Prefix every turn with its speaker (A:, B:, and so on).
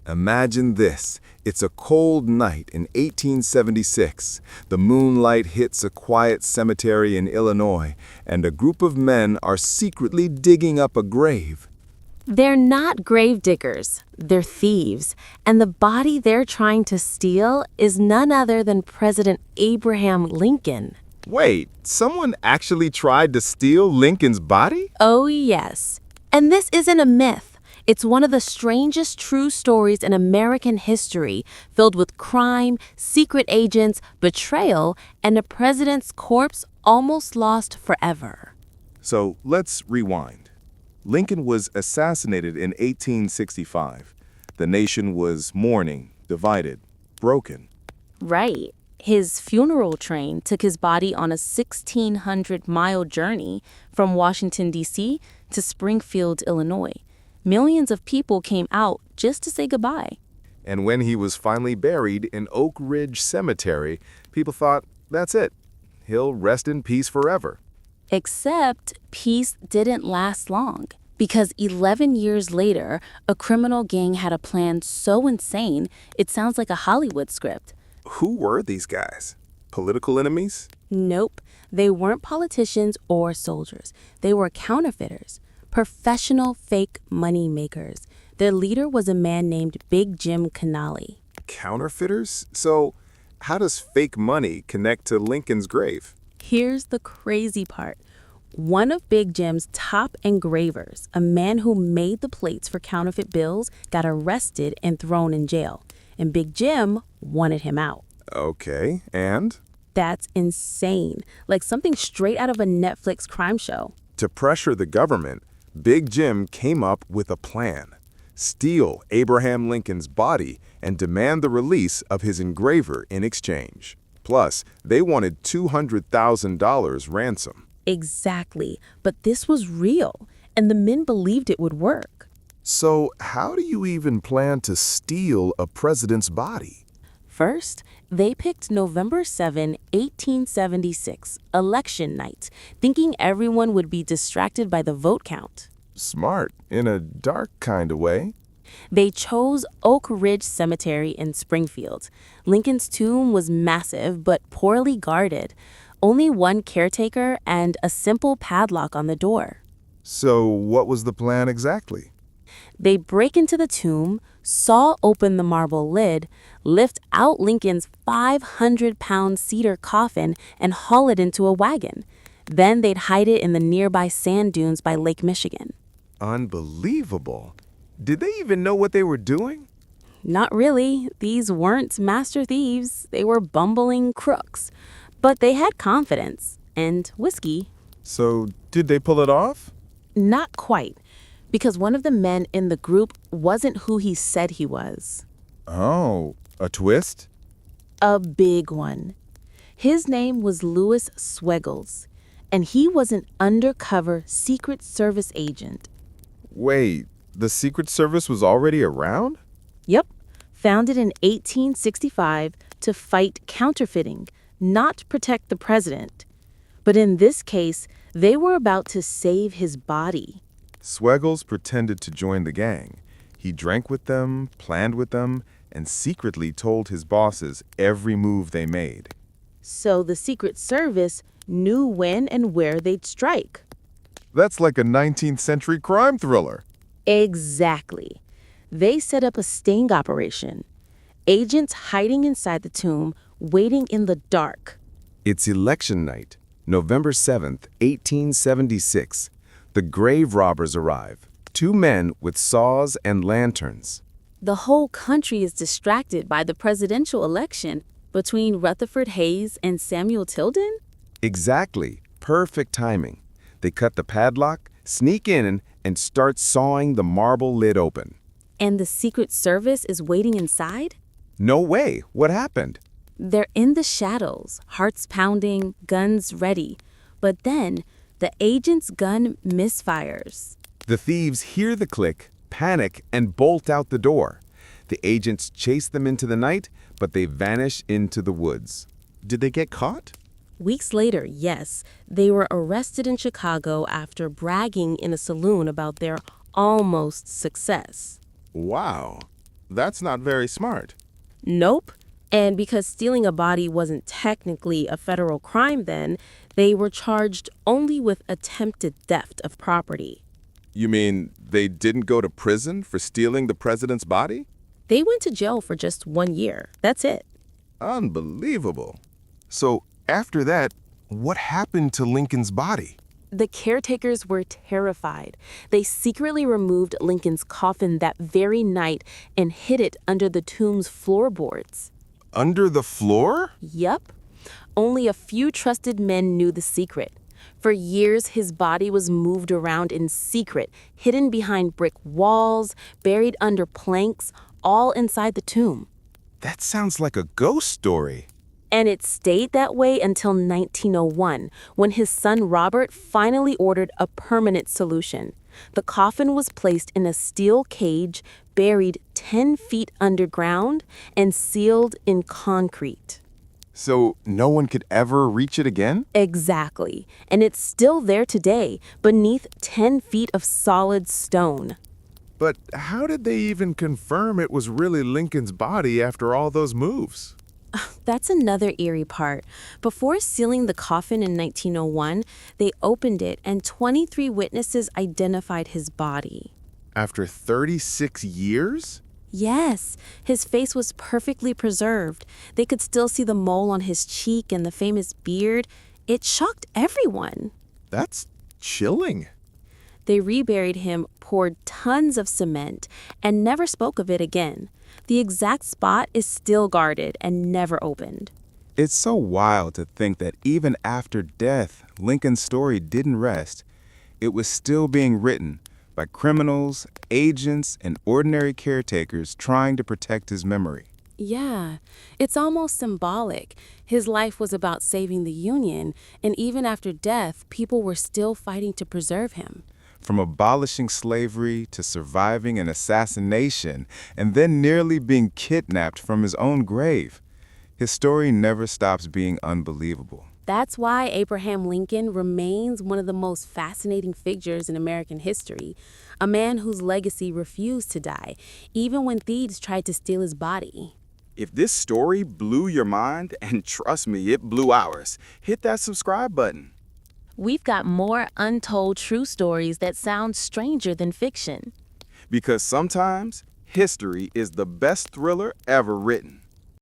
A: Imagine this. It's a cold night in 1876. The moonlight hits a quiet cemetery in Illinois, and a group of men are secretly digging up a grave.
B: They're not grave diggers, they're thieves, and the body they're trying to steal is none other than President Abraham Lincoln.
A: Wait, someone actually tried to steal Lincoln's body?
B: Oh, yes. And this isn't a myth. It's one of the strangest true stories in American history, filled with crime, secret agents, betrayal, and a president's corpse almost lost forever.
A: So let's rewind. Lincoln was assassinated in 1865. The nation was mourning, divided, broken.
B: Right. His funeral train took his body on a 1,600-mile journey from Washington, D.C. to Springfield, Illinois. Millions of people came out just to say goodbye.
A: And when he was finally buried in Oak Ridge Cemetery, people thought, that's it. He'll rest in peace forever.
B: Except peace didn't last long, because 11 years later, a criminal gang had a plan so insane it sounds like a Hollywood script.
A: Who were these guys? Political enemies?
B: Nope, they weren't politicians or soldiers. They were counterfeiters, professional fake money makers. Their leader was a man named Big Jim Connolly.
A: Counterfeiters? So how does fake money connect to Lincoln's grave?
B: Here's the crazy part. One of Big Jim's top engravers, a man who made the plates for counterfeit bills, got arrested and thrown in jail. And Big Jim wanted him out.
A: Okay, and?
B: That's insane. Like something straight out of a Netflix crime show.
A: To pressure the government, Big Jim came up with a plan. Steal Abraham Lincoln's body and demand the release of his engraver in exchange. Plus, they wanted $200,000 ransom.
B: Exactly. But this was real, and the men believed it would work.
A: So how do you even plan to steal a president's body?
B: First, they picked November 7, 1876, election night, thinking everyone would be distracted by the vote count.
A: Smart, in a dark kind of way.
B: They chose Oak Ridge Cemetery in Springfield. Lincoln's tomb was massive but poorly guarded. Only one caretaker and a simple padlock on the door.
A: So what was the plan exactly?
B: They break into the tomb, saw open the marble lid, lift out Lincoln's 500-pound cedar coffin, and haul it into a wagon. Then they'd hide it in the nearby sand dunes by Lake Michigan.
A: Unbelievable. Did they even know what they were doing?
B: Not really. These weren't master thieves. They were bumbling crooks. But they had confidence and whiskey.
A: So did they pull it off?
B: Not quite, because one of the men in the group wasn't who he said he was.
A: Oh, a twist?
B: A big one. His name was Louis Sweggles, and he was an undercover Secret Service agent.
A: Wait, the Secret Service was already around?
B: Yep, founded in 1865 to fight counterfeiting, not protect the president. But in this case, they were about to save his body.
A: Sweggles pretended to join the gang. He drank with them, planned with them, and secretly told his bosses every move they made.
B: So the Secret Service knew when and where they'd strike.
A: That's like a 19th century crime thriller.
B: Exactly. They set up a sting operation. Agents hiding inside the tomb, waiting in the dark.
A: It's election night, November 7th, 1876. The grave robbers arrive. 2 men with saws and lanterns.
B: The whole country is distracted by the presidential election between Rutherford Hayes and Samuel Tilden.
A: Exactly. Perfect timing. They cut the padlock, sneak in, and start sawing the marble lid open.
B: And the Secret Service is waiting inside?
A: No way. What happened?
B: They're in the shadows, hearts pounding, guns ready. But then, the agent's gun misfires.
A: The thieves hear the click, panic, and bolt out the door. The agents chase them into the night, but they vanish into the woods. Did they get caught?
B: Weeks later, yes, they were arrested in Chicago after bragging in a saloon about their almost success.
A: Wow. That's not very smart.
B: Nope. And because stealing a body wasn't technically a federal crime then, they were charged only with attempted theft of property.
A: You mean they didn't go to prison for stealing the president's body?
B: They went to jail for just 1 year. That's it.
A: Unbelievable. So after that, what happened to Lincoln's body?
B: The caretakers were terrified. They secretly removed Lincoln's coffin that very night and hid it under the tomb's floorboards.
A: Under the floor?
B: Yup. Only a few trusted men knew the secret. For years, his body was moved around in secret, hidden behind brick walls, buried under planks, all inside the tomb.
A: That sounds like a ghost story.
B: And it stayed that way until 1901, when his son Robert finally ordered a permanent solution. The coffin was placed in a steel cage, buried 10 feet underground, and sealed in concrete.
A: So no one could ever reach it again?
B: Exactly. And it's still there today, beneath 10 feet of solid stone.
A: But how did they even confirm it was really Lincoln's body after all those moves?
B: That's another eerie part. Before sealing the coffin in 1901, they opened it and 23 witnesses identified his body.
A: After 36 years?
B: Yes, his face was perfectly preserved. They could still see the mole on his cheek and the famous beard. It shocked everyone.
A: That's chilling.
B: They reburied him, poured tons of cement, and never spoke of it again. The exact spot is still guarded and never opened.
C: It's so wild to think that even after death, Lincoln's story didn't rest. It was still being written by criminals, agents, and ordinary caretakers trying to protect his memory.
B: Yeah, it's almost symbolic. His life was about saving the Union, and even after death, people were still fighting to preserve him.
C: From abolishing slavery to surviving an assassination and then nearly being kidnapped from his own grave, his story never stops being unbelievable.
B: That's why Abraham Lincoln remains one of the most fascinating figures in American history, a man whose legacy refused to die, even when thieves tried to steal his body.
D: If this story blew your mind, and trust me, it blew ours, hit that subscribe button.
B: We've got more untold true stories that sound stranger than fiction.
D: Because sometimes history is the best thriller ever written.